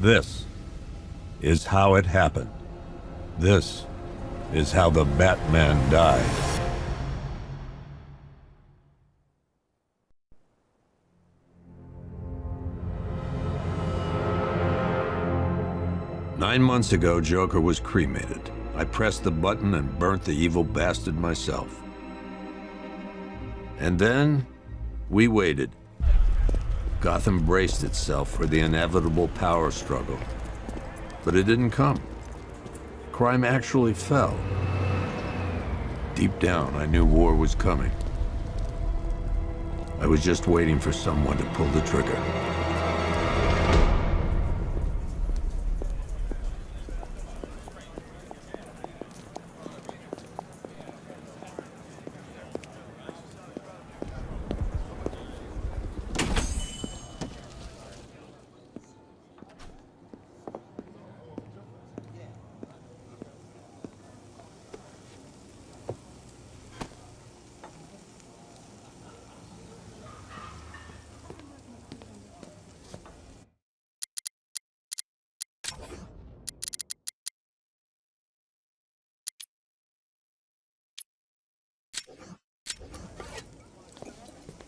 This is how it happened. This is how the Batman died. Nine months ago, Joker was cremated. I pressed the button and burnt the evil bastard myself. And then, we waited. Gotham braced itself for the inevitable power struggle. But it didn't come. Crime actually fell. Deep down, I knew war was coming. I was just waiting for someone to pull the trigger.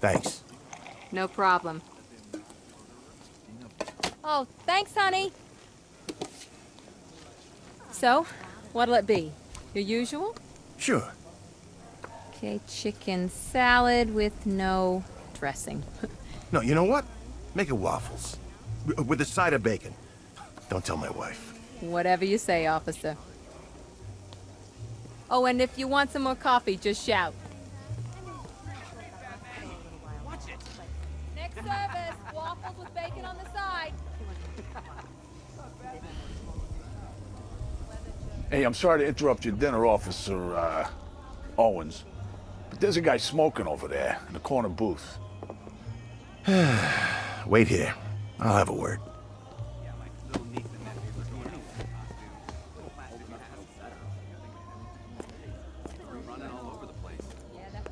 Thanks. No problem. Oh, thanks, honey. So, what'll it be? Your usual? Sure. Okay, chicken salad with no dressing. No, you know what? Make it waffles. With a side of bacon. Don't tell my wife. Whatever you say, officer. Oh, and if you want some more coffee, just shout. Next service, waffles with bacon on the side. Hey, I'm sorry to interrupt your dinner, Officer, Owens. But there's a guy smoking over there in the corner booth. Wait here. I'll have a word.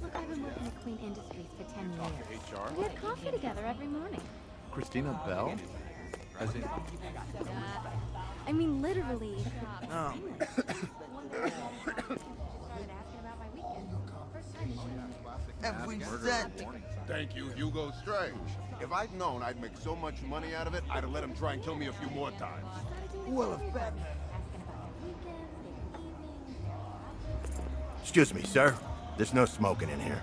Look, I've been working at Clean Industries for 10 years. We have coffee together every morning. Christina Bell? As in... I mean, literally. Oh. Every cent. Thank you, Hugo Strange. If I'd known I'd make so much money out of it, I'd have let him try and kill me a few more times. Well, if Batman... Excuse me, sir. There's no smoking in here.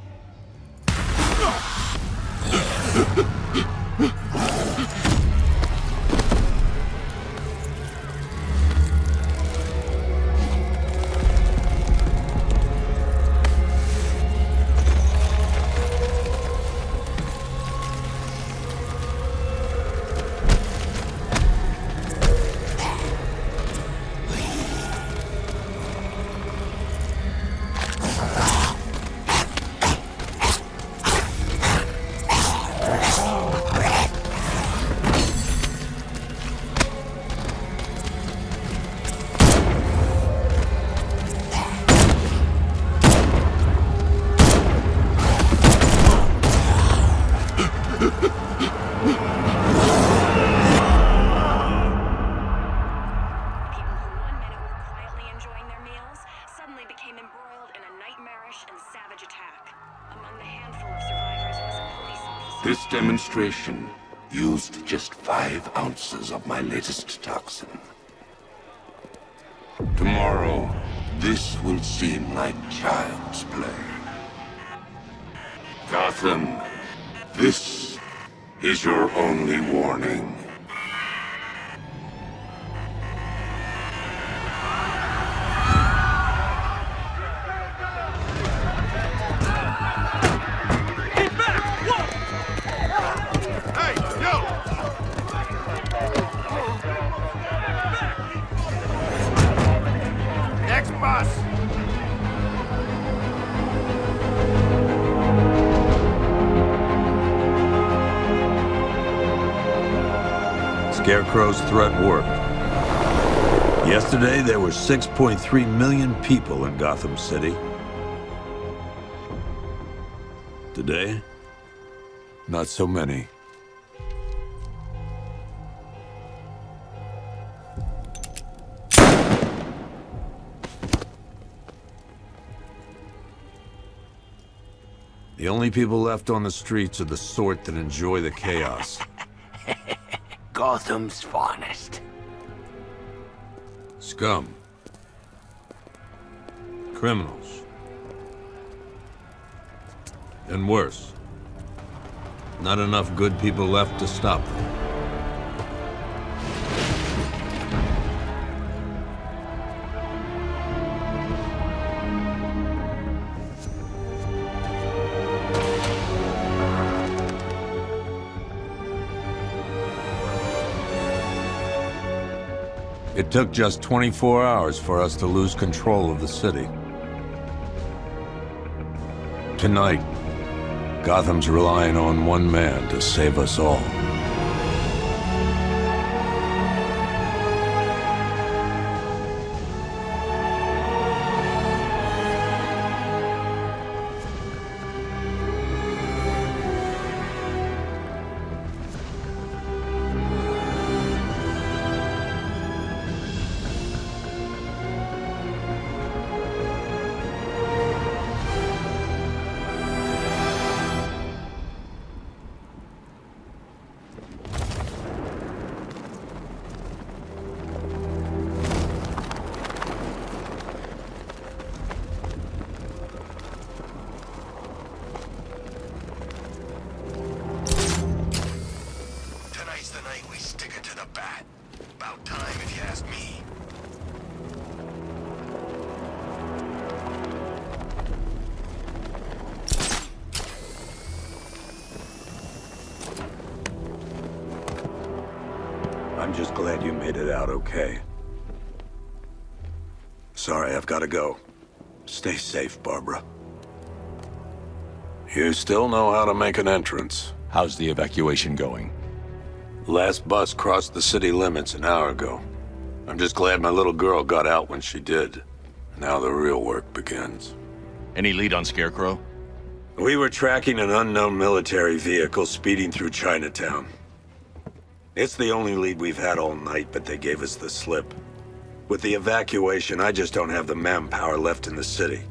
This demonstration used just 5 ounces of my latest toxin. Tomorrow, this will seem like child's play. Gotham, this is your only warning. Scarecrow's threat worked. Yesterday, there were 6.3 million people in Gotham City. Today, not so many. The only people left on the streets are the sort that enjoy the chaos. Gotham's finest. Scum. Criminals. And worse. Not enough good people left to stop them. It took just 24 hours for us to lose control of the city. Tonight, Gotham's relying on one man to save us all. Tonight's the night we stick it to the bat. About time, if you ask me. I'm just glad you made it out okay. Sorry, I've got to go. Stay safe, Barbara. You still know how to make an entrance. How's the evacuation going? Last bus crossed the city limits an hour ago. I'm just glad my little girl got out when she did. Now the real work begins. Any lead on Scarecrow? We were tracking an unknown military vehicle speeding through Chinatown. It's the only lead we've had all night, but they gave us the slip. With the evacuation, I just don't have the manpower left in the city.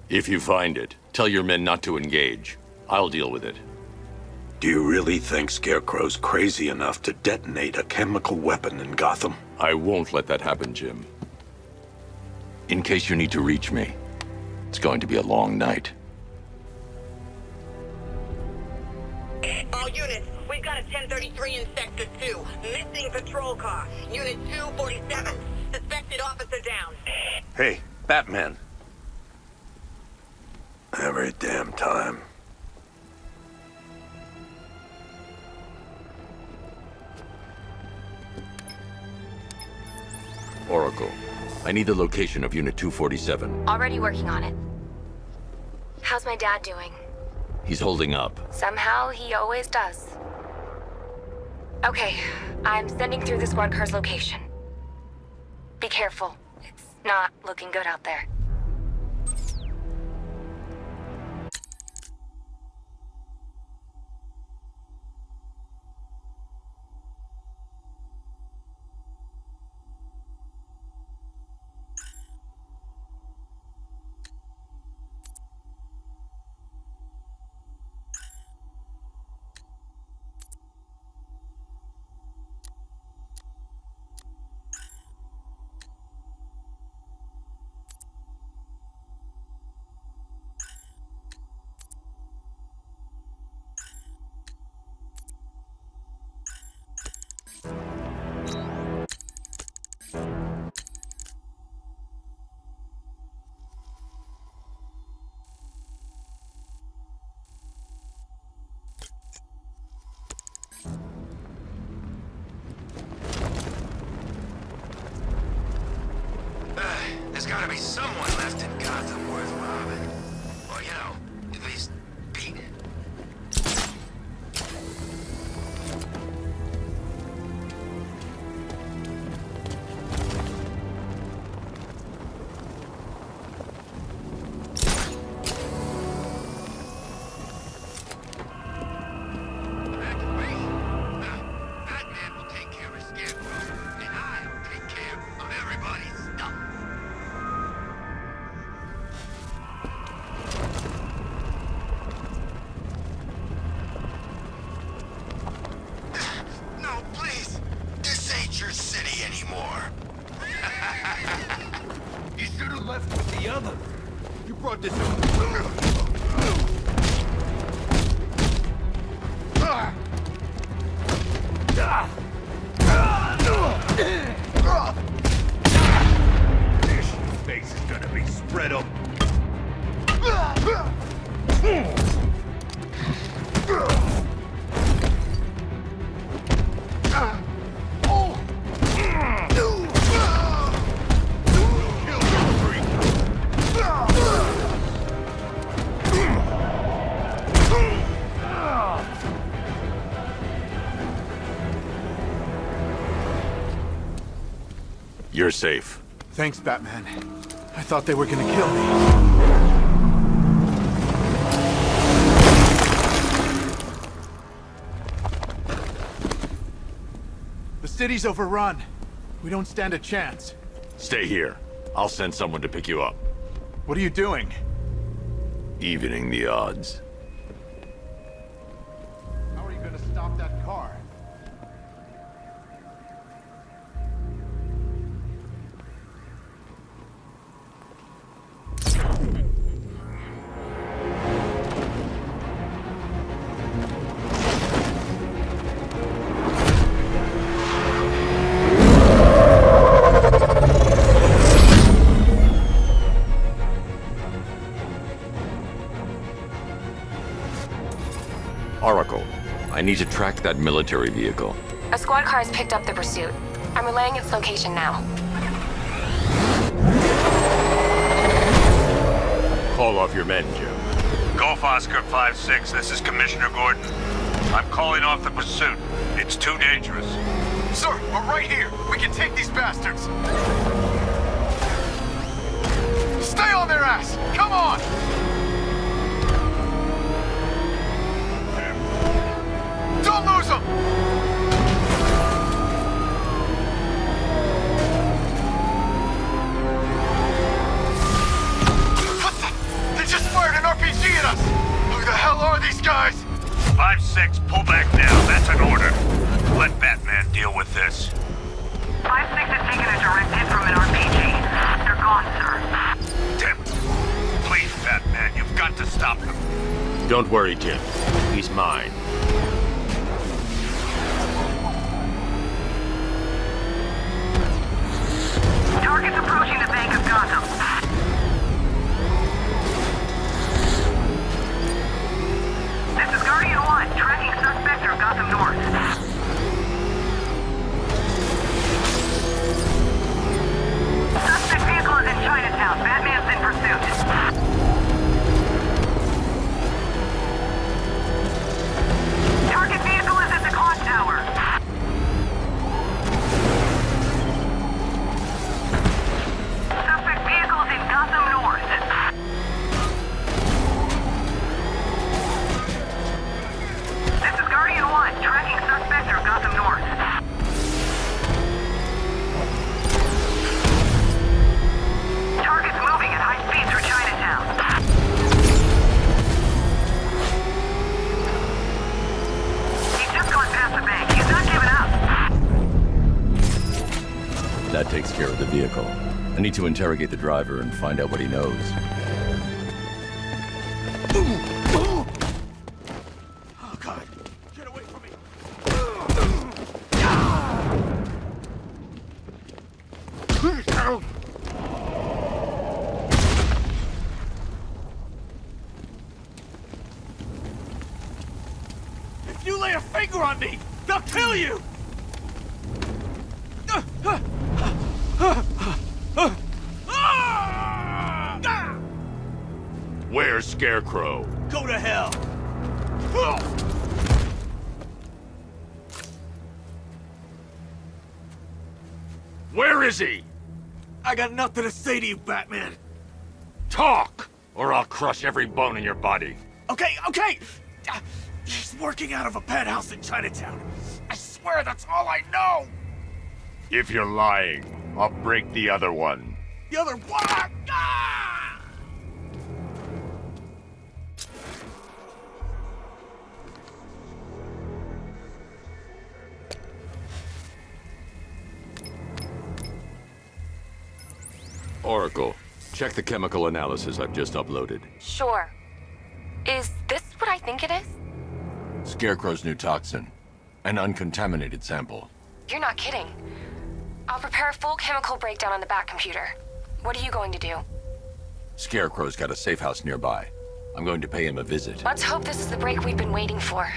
If you find it, tell your men not to engage. I'll deal with it. Do you really think Scarecrow's crazy enough to detonate a chemical weapon in Gotham? I won't let that happen, Jim. In case you need to reach me, it's going to be a long night. All units, we've got a 1033 in Sector 2. Missing patrol car. Unit 247. Suspected officer down. Hey, Batman. Every damn time. Oracle, I need the location of Unit 247. Already working on it. How's my dad doing? He's holding up. Somehow, he always does. Okay, I'm sending through the squad car's location. Be careful. It's not looking good out there. There's gotta be someone left in Gotham worth robbing. Or, you know, at least beating. Batman will take care of Scarecrow, and I'll take care of everybody's stuff. left with the other. You brought this This face is gonna be spread up. You're safe. Thanks, Batman. I thought they were gonna kill me. The city's overrun. We don't stand a chance. Stay here. I'll send someone to pick you up. What are you doing? Evening the odds. How are you gonna stop that car? Oracle, I need to track that military vehicle. A squad car has picked up the pursuit. I'm relaying its location now. Call off your men, Jim. Golf Oscar 5-6, this is Commissioner Gordon. I'm calling off the pursuit. It's too dangerous. Sir, we're right here. We can take these bastards. Stay on their ass! Come on! Don't lose them! What the? They just fired an RPG at us! Who the hell are these guys? 5-6, pull back now. That's an order. Let Batman deal with this. 5-6 has taken a direct hit from an RPG. They're gone, sir. Damn it. Please, Batman, you've got to stop them. Don't worry, Jim. He's mine. Target's approaching the Bank of Gotham. This is Guardian 1, tracking suspect through Gotham North. Suspect vehicle is in Chinatown. Batman's in pursuit. Target vehicle is at the clock tower. Suspect vehicles in Gotham North. This is Guardian 1, tracking suspect through Gotham North. Target's moving at high speed through Chinatown. He's just gone past the bank. He's not giving up. That takes care of the vehicle. I need to interrogate the driver and find out what he knows. Oh, God. Get away from me. If you lay a finger on me, they'll kill you! Where's Scarecrow? Go to hell! Where is he? I got nothing to say to you, Batman. Talk, or I'll crush every bone in your body. Okay. He's working out of a penthouse in Chinatown. I swear that's all I know. If you're lying, I'll break the other one. The other one. Ah! Oracle, Check the chemical analysis I've just uploaded. Sure. Is this what I think it is? Scarecrow's new toxin. An uncontaminated sample. You're not kidding. I'll prepare a full chemical breakdown on the back computer. What are you going to do? Scarecrow's got a safe house nearby. I'm going to pay him a visit. Let's hope this is the break we've been waiting for.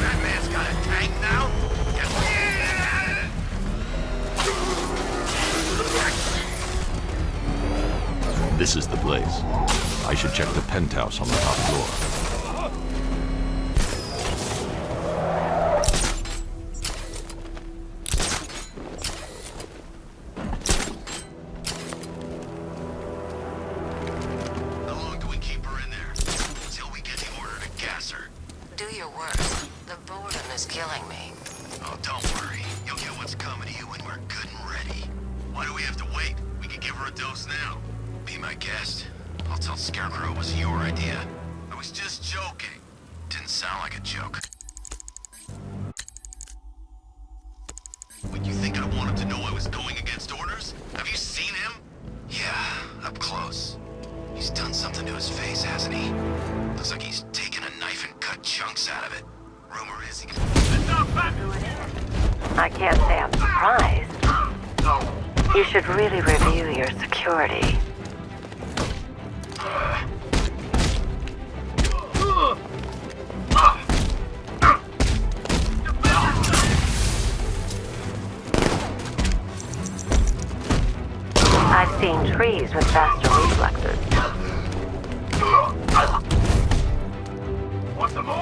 Batman's got a tank now? This is the place. I should check the penthouse on the top floor. How long do we keep her in there? Until we get the order to gas her. Do your worst. The boredom is killing me. Oh, don't worry. You'll get what's coming to you when we're good and ready. Why do we have to wait? We can give her a dose now. Be my guest. I'll tell Scarecrow it was your idea. I was just joking. Didn't sound like a joke. Would you think I wanted to know I was going against orders? Have you seen him? Yeah, up close. He's done something to his face, hasn't he? Looks like he's taken a knife and cut chunks out of it. Rumor is he can... I can't say I'm surprised. You should really review your security. I've seen trees with faster reflexes. Want some more?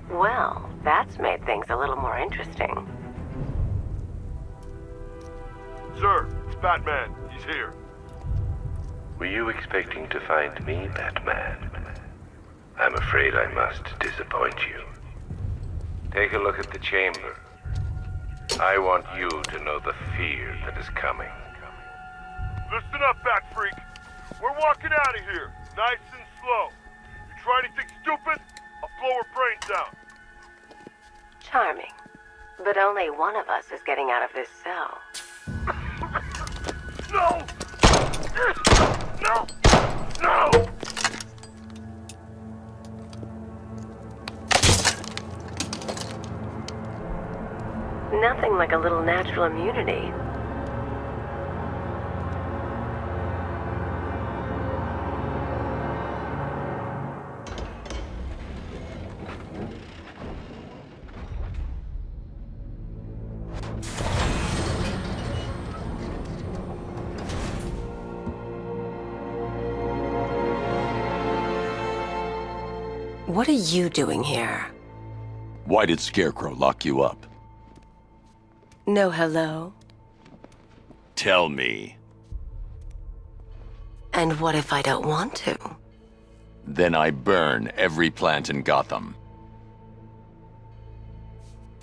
Well, that's made things a little more interesting. Sir, it's Batman. He's here. Were you expecting to find me, Batman? I'm afraid I must disappoint you. Take a look at the chamber. I want you to know the fear that is coming. Listen up, Bat Freak. We're walking out of here, nice and slow. You try anything stupid, I'll blow her brains out. Charming. But only one of us is getting out of this cell. No! No! No! Nothing like a little natural immunity. What are you doing here? Why did Scarecrow lock you up? No hello? Tell me. And what if I don't want to? Then I burn every plant in Gotham.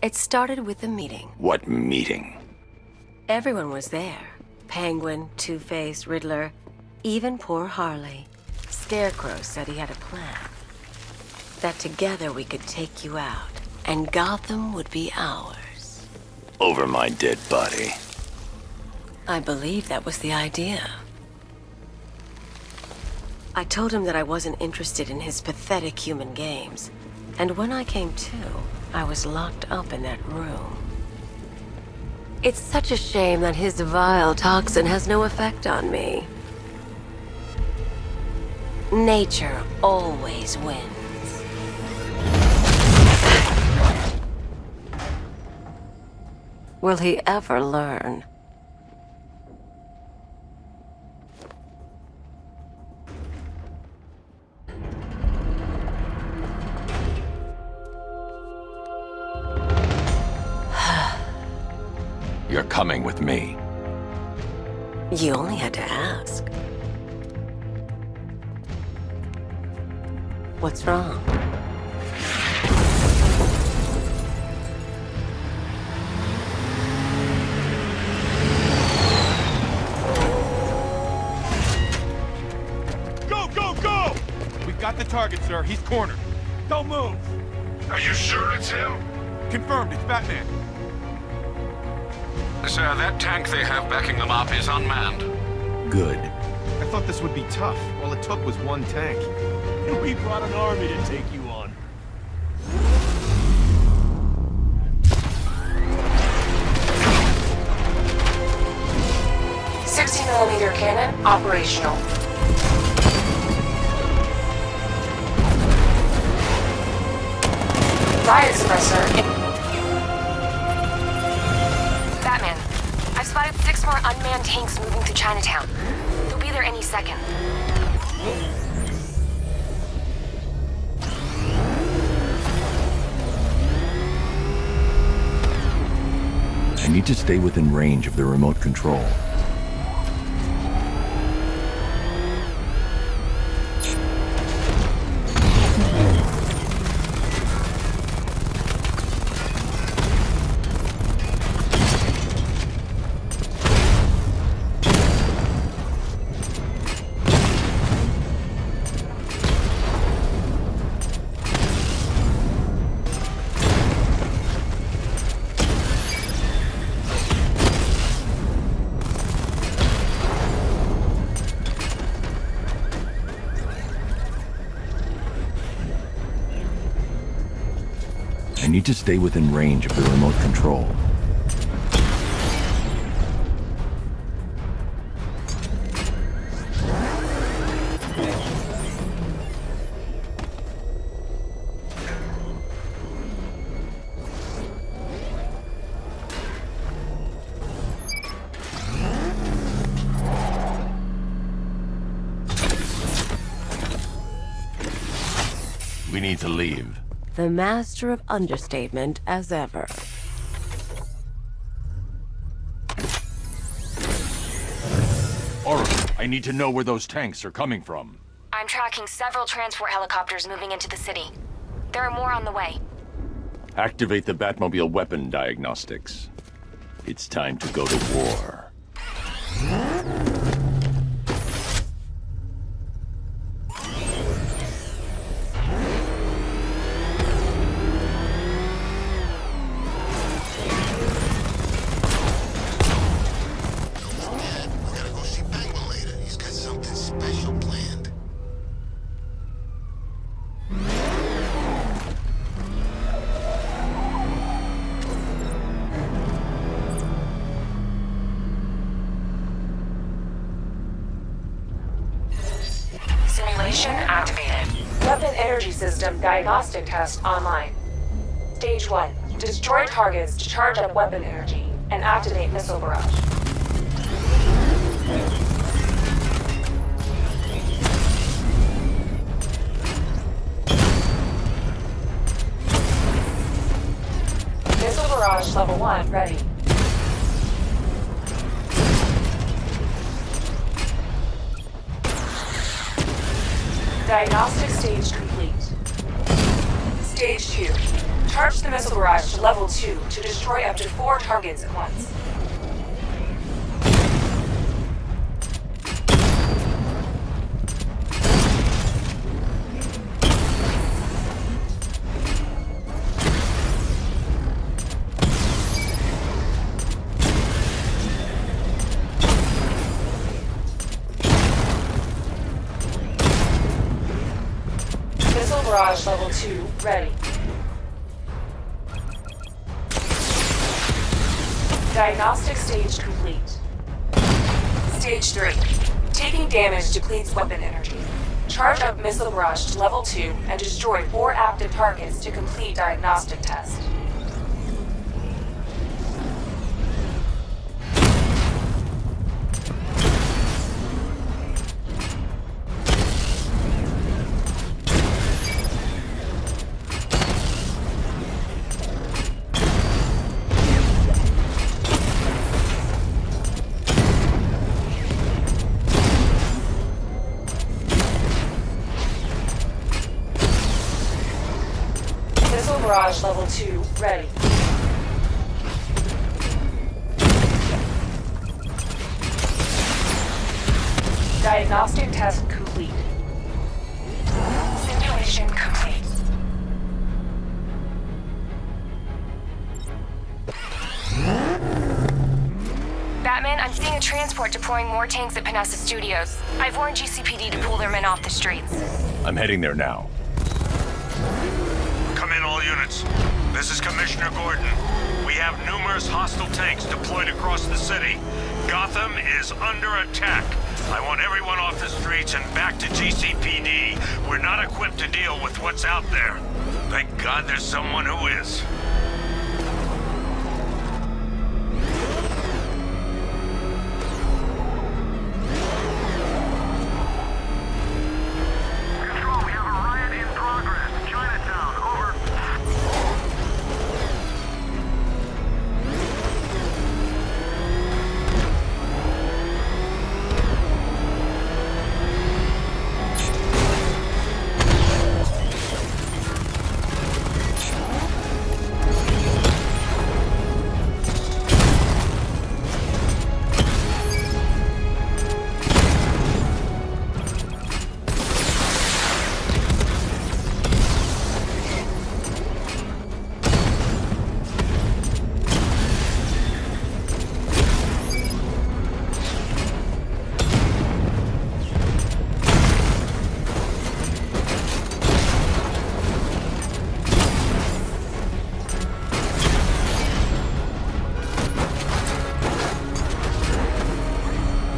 It started with a meeting. What meeting? Everyone was there. Penguin, Two-Face, Riddler, even poor Harley. Scarecrow said he had a plan. That together we could take you out, and Gotham would be ours. Over my dead body. I believe that was the idea. I told him that I wasn't interested in his pathetic human games, and when I came to, I was locked up in that room. It's such a shame that his vile toxin has no effect on me. Nature always wins. Will he ever learn? coming with me. You only had to ask. What's wrong? Go, go, go! We've got the target, sir. He's cornered. Don't move. Are you sure it's him? Confirmed, it's Batman. Sir, that tank they have backing them up is unmanned. Good. I thought this would be tough. All it took was one tank. We brought an army to take you on. 60mm cannon operational. Riot suppressor. Batman, I've spotted 6 more unmanned tanks moving through Chinatown. They'll be there any second. I need to stay within range of the remote control. I need to stay within range of the remote control. We need to leave. The master of understatement as ever. Oracle, I need to know where those tanks are coming from. I'm tracking several transport helicopters moving into the city. There are more on the way. Activate the Batmobile weapon diagnostics. It's time to go to war. Simulation activated. Weapon energy system diagnostic test online. Stage 1. Destroy targets to charge up weapon energy and activate missile barrage. Missile barrage level 1 ready. Diagnostic stage complete. Stage 2. Charge the missile barrage to level 2 to destroy up to 4 targets at once. Missile barrage level 2 ready. Diagnostic stage complete. Stage 3. Taking damage depletes weapon energy. Charge up missile barrage to level 2 and destroy 4 active targets to complete diagnostic test. barrage level 2 ready. Diagnostic test complete. Simulation complete. Batman, I'm seeing a transport deploying more tanks at Panessa Studios. I've warned GCPD to pull their men off the streets. I'm heading there now. Come in, all units. This is Commissioner Gordon. We have numerous hostile tanks deployed across the city. Gotham is under attack. I want everyone off the streets and back to GCPD. We're not equipped to deal with what's out there. Thank God there's someone who is. Control, we have a riot in progress. Chinatown, over.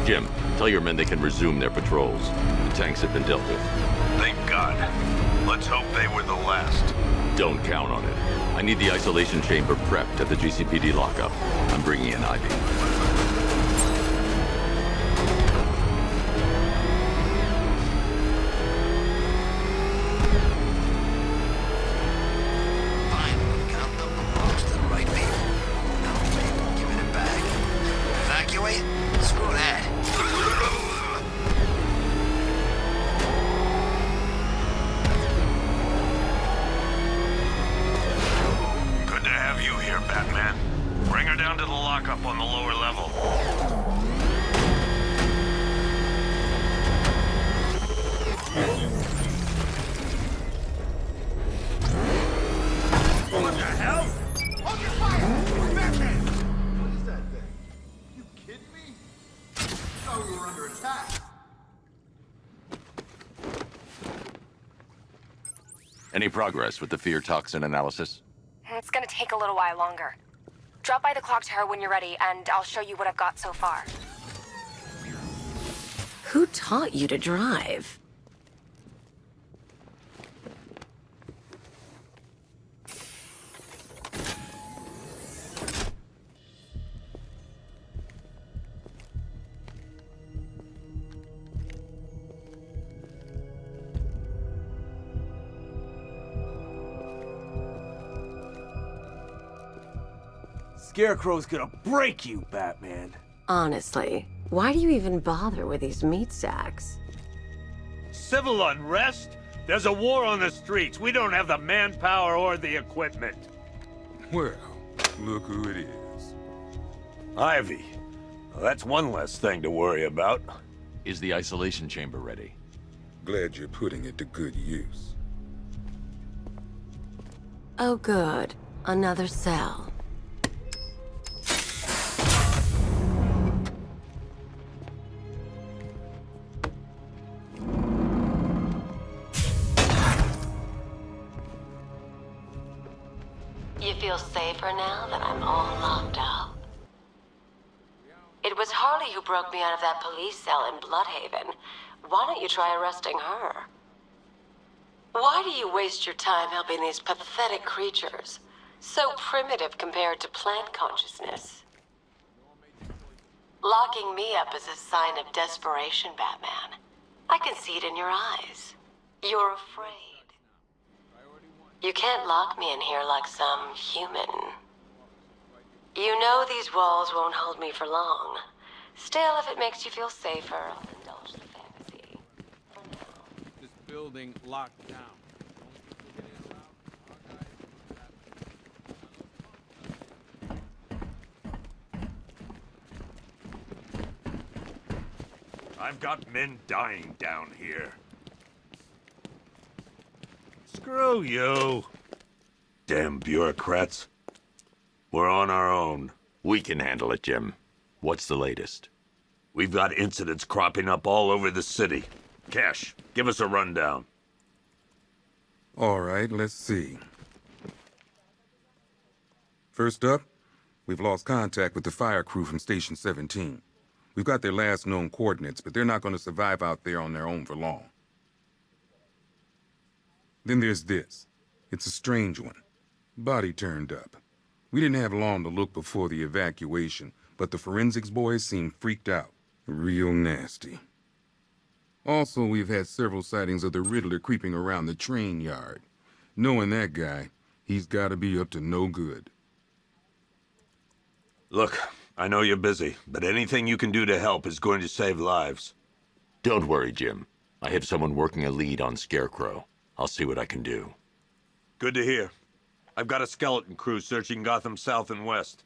Jim, tell your men they can resume their patrols. The tanks have been dealt with. Thank God. Let's hope they were the last. Don't count on it. I need the isolation chamber prepped at the GCPD lockup. I'm bringing in Ivy. Fine, get up the belongs to the right people. Now, give it back. Evacuate? Screw that. Good to have you here, Batman. Bring her down to the lockup on the lower level. What the hell? Hold your fire! It's Batman! What is that thing? You kidding me? I thought we were under attack. Any progress with the fear toxin analysis? It's gonna take a little while longer. Drop by the clock tower when you're ready, and I'll show you what I've got so far. Who taught you to drive? Scarecrow's gonna break you, Batman. Honestly, why do you even bother with these meat sacks? Civil unrest? There's a war on the streets. We don't have the manpower or the equipment. Well, look who it is. Ivy. Well, that's one less thing to worry about. Is the isolation chamber ready? Glad you're putting it to good use. Oh good, another cell. You feel safer now that I'm all locked up? It was Harley who broke me out of that police cell in Bloodhaven. Why don't you try arresting her? Why do you waste your time helping these pathetic creatures? So primitive compared to plant consciousness. Locking me up is a sign of desperation, Batman. I can see it in your eyes. You're afraid. You can't lock me in here like some human. You know these walls won't hold me for long. Still, if it makes you feel safer, I'll indulge the fantasy. For now. This building locked down. I've got men dying down here. Screw you. Damn bureaucrats. We're on our own. We can handle it, Jim. What's the latest? We've got incidents cropping up all over the city. Cash, give us a rundown. All right, let's see. First up, we've lost contact with the fire crew from Station 17. We've got their last known coordinates, but they're not going to survive out there on their own for long. Then there's this. It's a strange one. Body turned up. We didn't have long to look before the evacuation, but the forensics boys seemed freaked out. Real nasty. Also, we've had several sightings of the Riddler creeping around the train yard. Knowing that guy, he's got to be up to no good. Look, I know you're busy, but anything you can do to help is going to save lives. Don't worry, Jim. I have someone working a lead on Scarecrow. I'll see what I can do. Good to hear. I've got a skeleton crew searching Gotham South and West.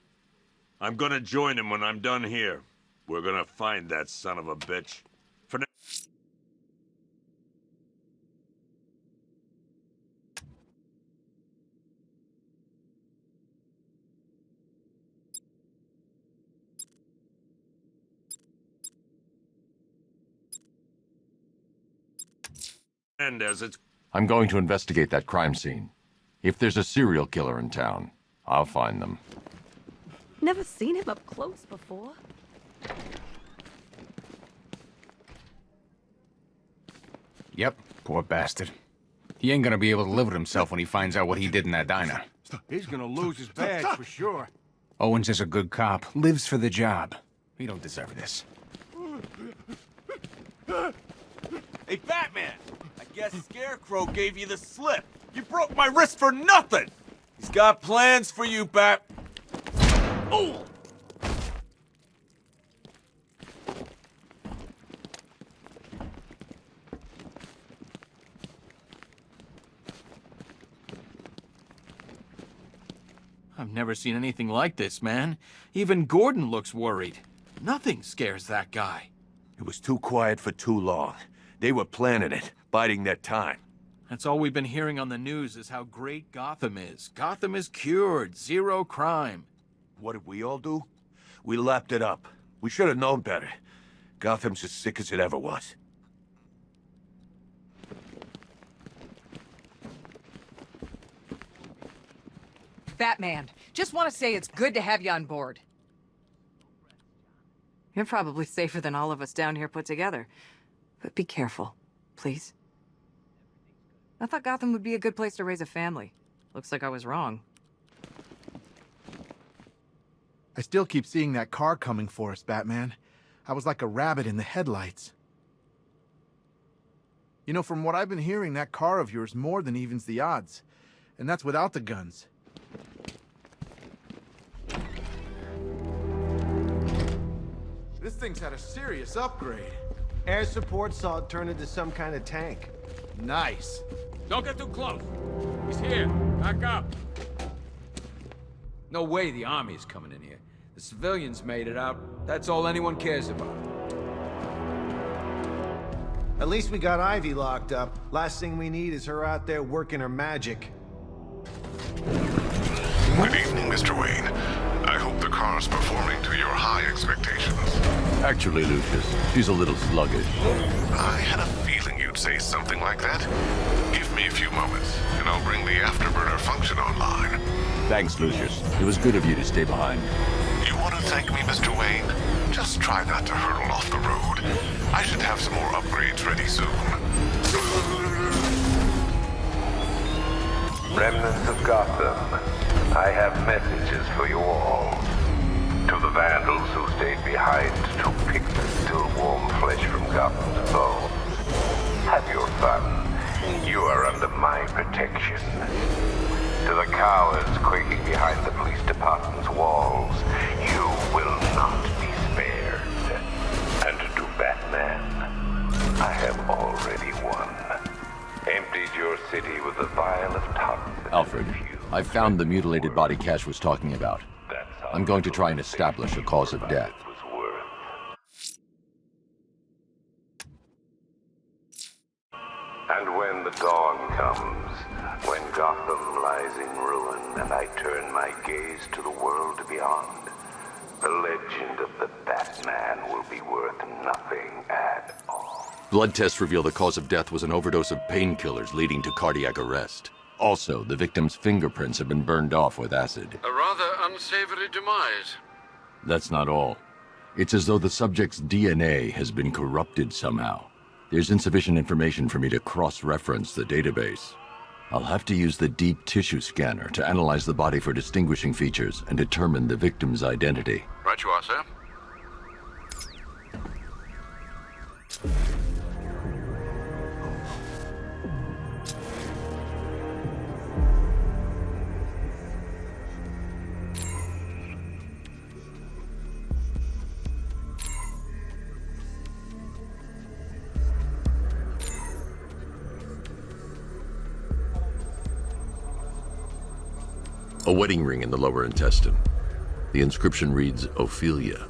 I'm gonna join him when I'm done here. We're gonna find that son of a bitch. For now... And as it's... I'm going to investigate that crime scene. If there's a serial killer in town, I'll find them. Never seen him up close before. Yep, poor bastard. He ain't gonna be able to live with himself when he finds out what he did in that diner. He's gonna lose his badge for sure. Owens is a good cop, lives for the job. He don't deserve this. Hey, Batman! I guess Scarecrow gave you the slip. You broke my wrist for nothing! He's got plans for you, Bat... Oh! I've never seen anything like this, man. Even Gordon looks worried. Nothing scares that guy. It was too quiet for too long. They were planning it, biding their time. That's all we've been hearing on the news is how great Gotham is. Gotham is cured, zero crime. What did we all do? We lapped it up. We should have known better. Gotham's as sick as it ever was. Batman, just want to say it's good to have you on board. You're probably safer than all of us down here put together. But be careful, please. I thought Gotham would be a good place to raise a family. Looks like I was wrong. I still keep seeing that car coming for us, Batman. I was like a rabbit in the headlights. You know, from what I've been hearing, that car of yours more than evens the odds. And that's without the guns. This thing's had a serious upgrade. Air support saw it turn into some kind of tank. Nice. Don't get too close. He's here. Back up. No way the army's coming in here. The civilians made it out. That's all anyone cares about. At least we got Ivy locked up. Last thing we need is her out there working her magic. Good evening, Mr. Wayne. I hope the car's performing to your high expectations. Actually, Lucius, she's a little sluggish. I had a feeling you'd say something like that. Give me a few moments, and I'll bring the afterburner function online. Thanks, Lucius. It was good of you to stay behind. You want to thank me, Mr. Wayne? Just try not to hurtle off the road. I should have some more upgrades ready soon. Remnants of Gotham, I have messages for you all. To the vandals who stayed behind to pick the still warm flesh from Gotham's bones. Have your fun. You are under my protection. To the cowards quaking behind the police department's walls, you will not be spared. And to Batman, I have already won. Emptied your city with a vial of toxins. Alfred, I found the mutilated body Cash was talking about. I'm going to try and establish a cause of death. And when the dawn comes, when Gotham lies in ruin and I turn my gaze to the world beyond, the legend of the Batman will be worth nothing at all. Blood tests reveal the cause of death was an overdose of painkillers leading to cardiac arrest. Also, the victim's fingerprints have been burned off with acid. A rather unsavory demise. That's not all. It's as though the subject's DNA has been corrupted somehow. There's insufficient information for me to cross-reference the database. I'll have to use the deep tissue scanner to analyze the body for distinguishing features and determine the victim's identity. Right you are, sir. A wedding ring in the lower intestine. The inscription reads, Ophelia.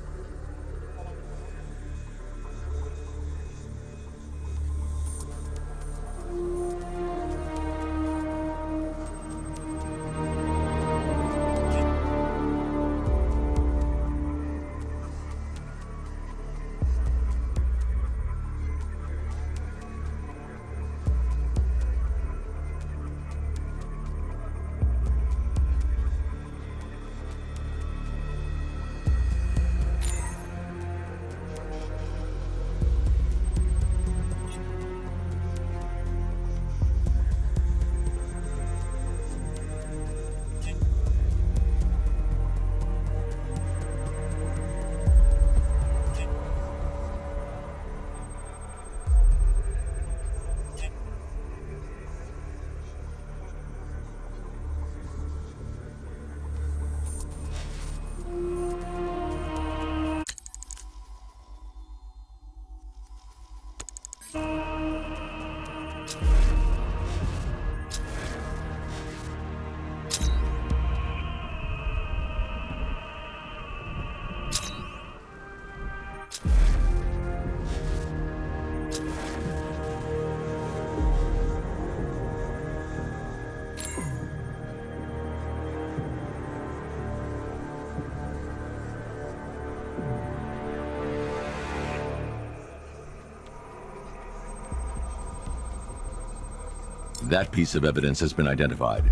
That piece of evidence has been identified.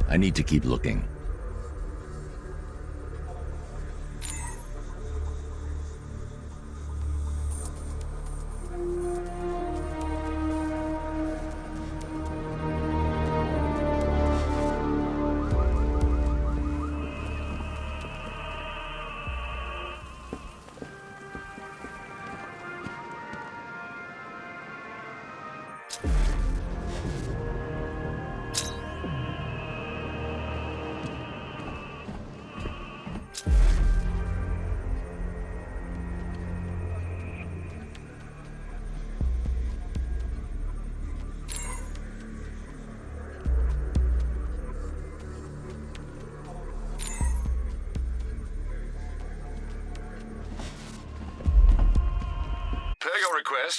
I need to keep looking.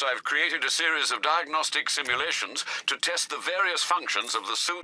I've created a series of diagnostic simulations to test the various functions of the suit.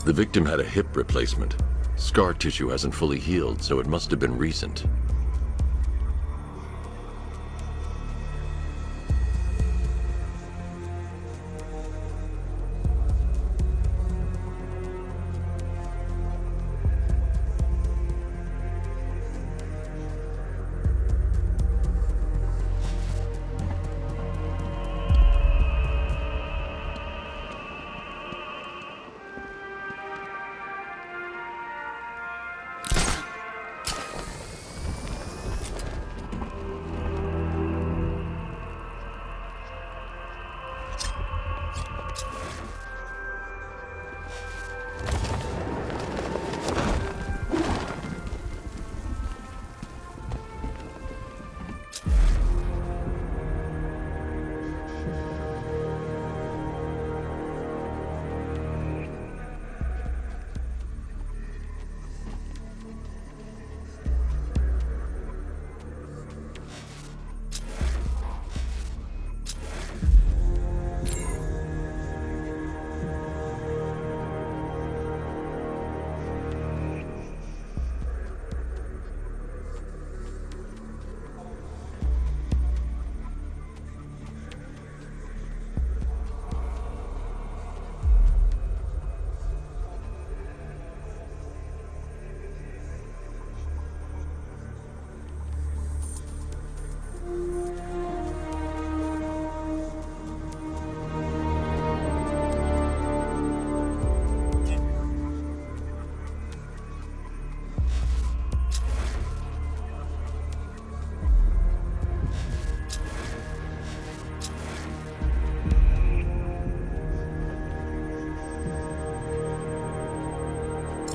The victim had a hip replacement. Scar tissue hasn't fully healed, so it must have been recent.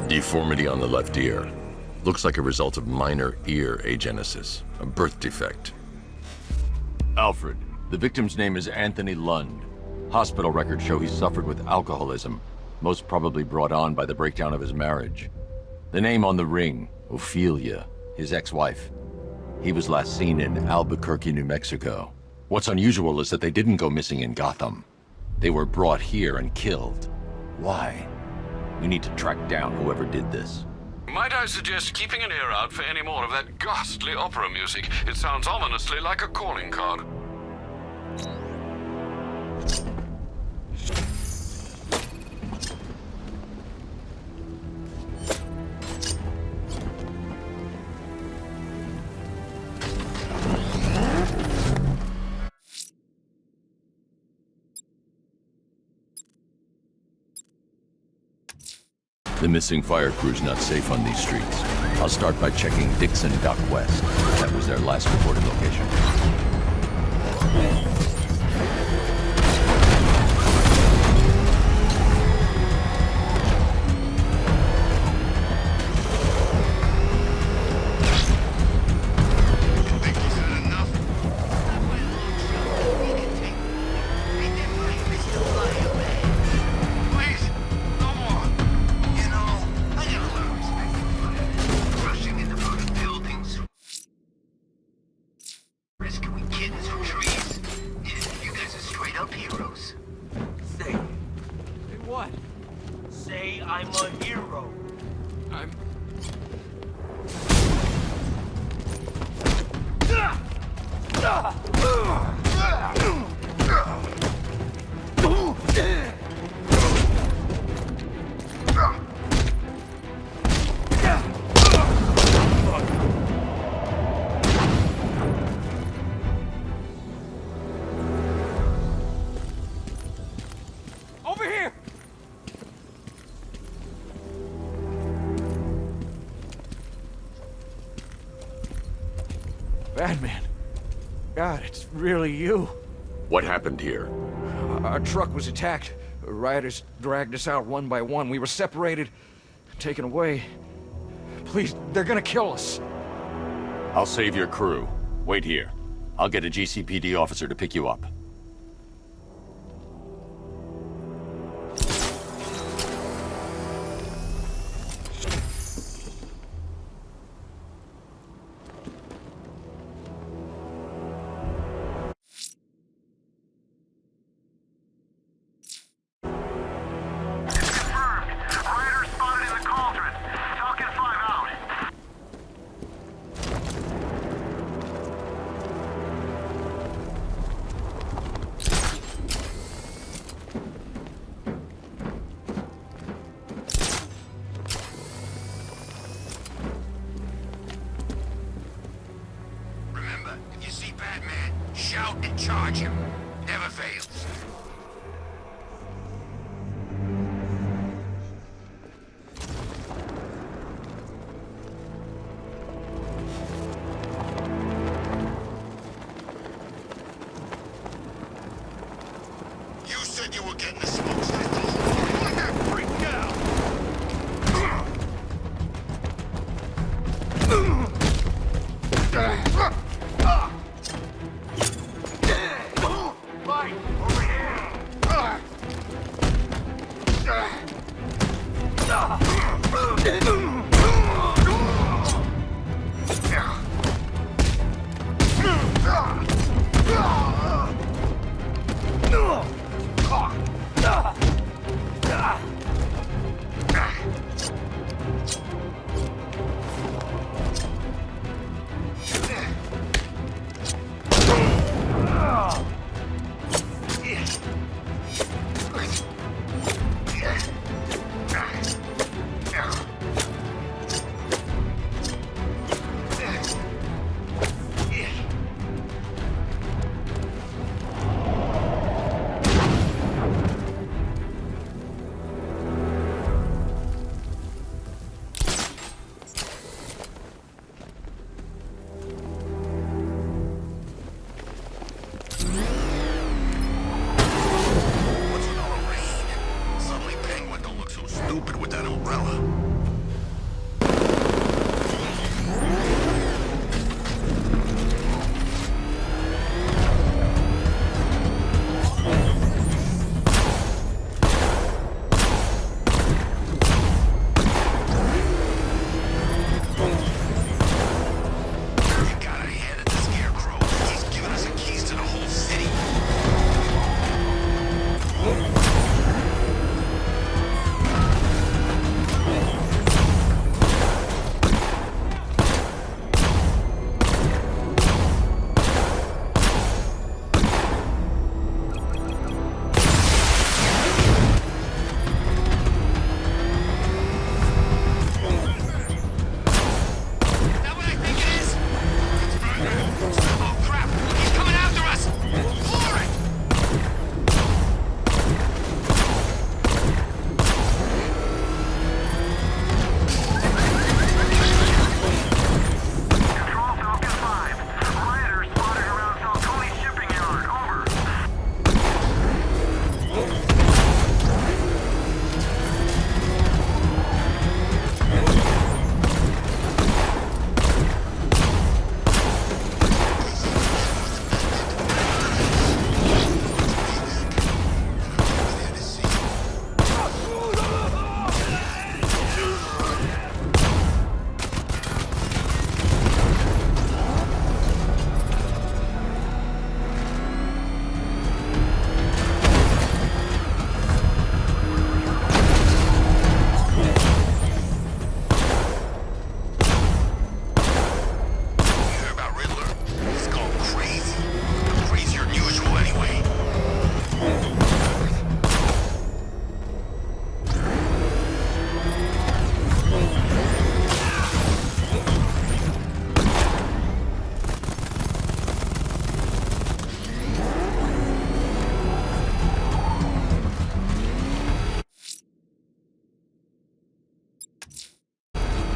Deformity on the left ear. Looks like a result of minor ear agenesis, a birth defect. Alfred, the victim's name is Anthony Lund. Hospital records show he suffered with alcoholism, most probably brought on by the breakdown of his marriage. The name on the ring, Ophelia, his ex-wife. He was last seen in Albuquerque, New Mexico. What's unusual is that they didn't go missing in Gotham. They were brought here and killed. Why? We need to track down whoever did this. Might I suggest keeping an ear out for any more of that ghastly opera music? It sounds ominously like a calling card. The missing fire crew's not safe on these streets. I'll start by checking Dixon Dock West. That was their last reported location. Batman. God, it's really you. What happened here? Our truck was attacked. Rioters dragged us out one by one. We were separated, taken away. Please, they're gonna kill us. I'll save your crew. Wait here. I'll get a GCPD officer to pick you up. Shout and charge him. Never fails. You said you were getting the smoke signals. Let that freak out. Mike, over here!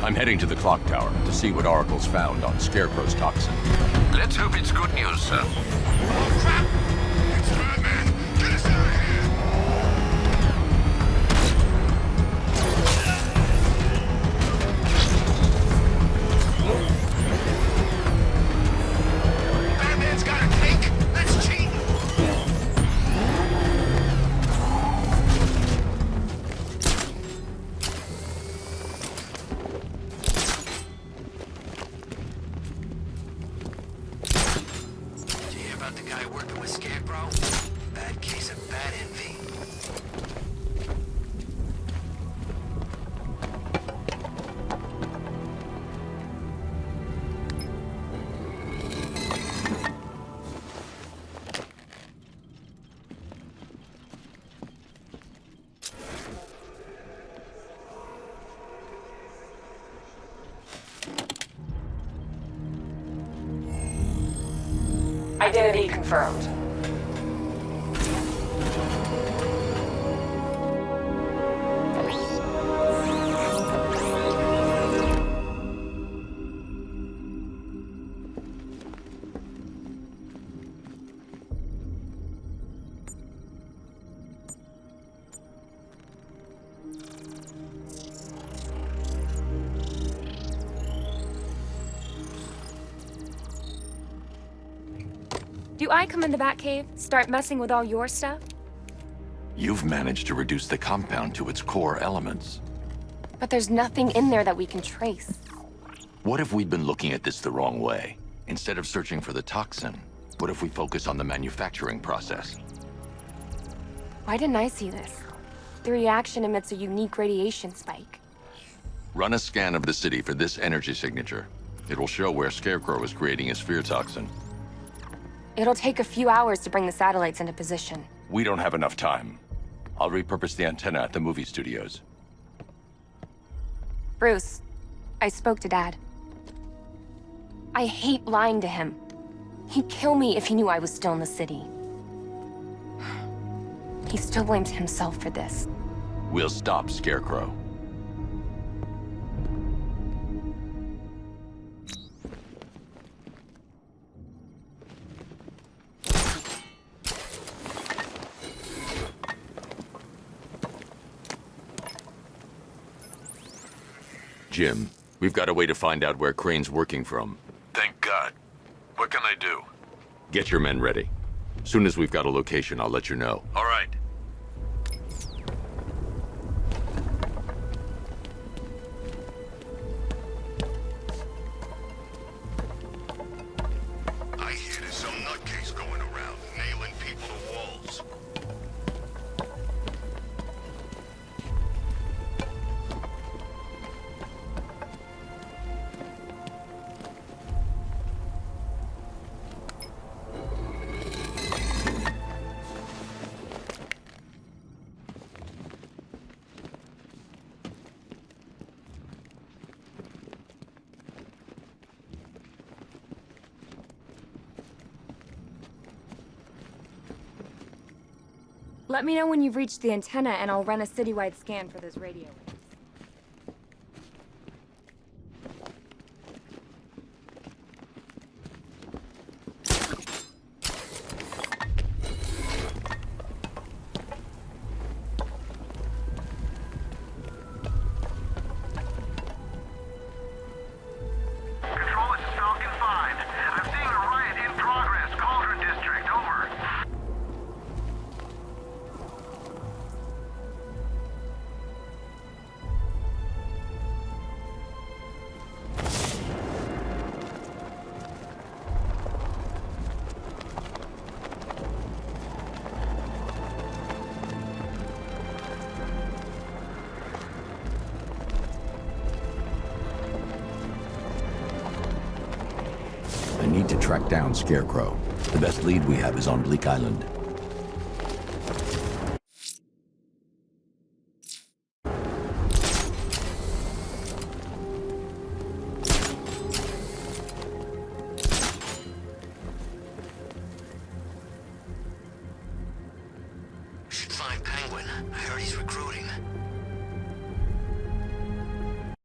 I'm heading to the clock tower to see what Oracle's found on Scarecrow's toxin. Let's hope it's good news, sir. Oh, crap! It's Batman! Get us out of here! Batman's got a cake! That's cheating! About the guy working with Scarecrow? Bad case of bad envy. Identity confirmed. Do I come in the Batcave, start messing with all your stuff? You've managed to reduce the compound to its core elements. But there's nothing in there that we can trace. What if we'd been looking at this the wrong way? Instead of searching for the toxin, what if we focus on the manufacturing process? Why didn't I see this? The reaction emits a unique radiation spike. Run a scan of the city for this energy signature. It will show where Scarecrow is creating his fear toxin. It'll take a few hours to bring the satellites into position. We don't have enough time. I'll repurpose the antenna at the movie studios. Bruce, I spoke to Dad. I hate lying to him. He'd kill me if he knew I was still in the city. He still blames himself for this. We'll stop Scarecrow. Jim, we've got a way to find out where Crane's working from. Thank God. What can I do? Get your men ready. Soon as we've got a location, I'll let you know. All right. I hear there's some nutcase going around, nailing people to walls. Let me know when you've reached the antenna and I'll run a citywide scan for those radio waves. I need to track down Scarecrow. The best lead we have is on Bleak Island. Should find Penguin. I heard he's recruiting.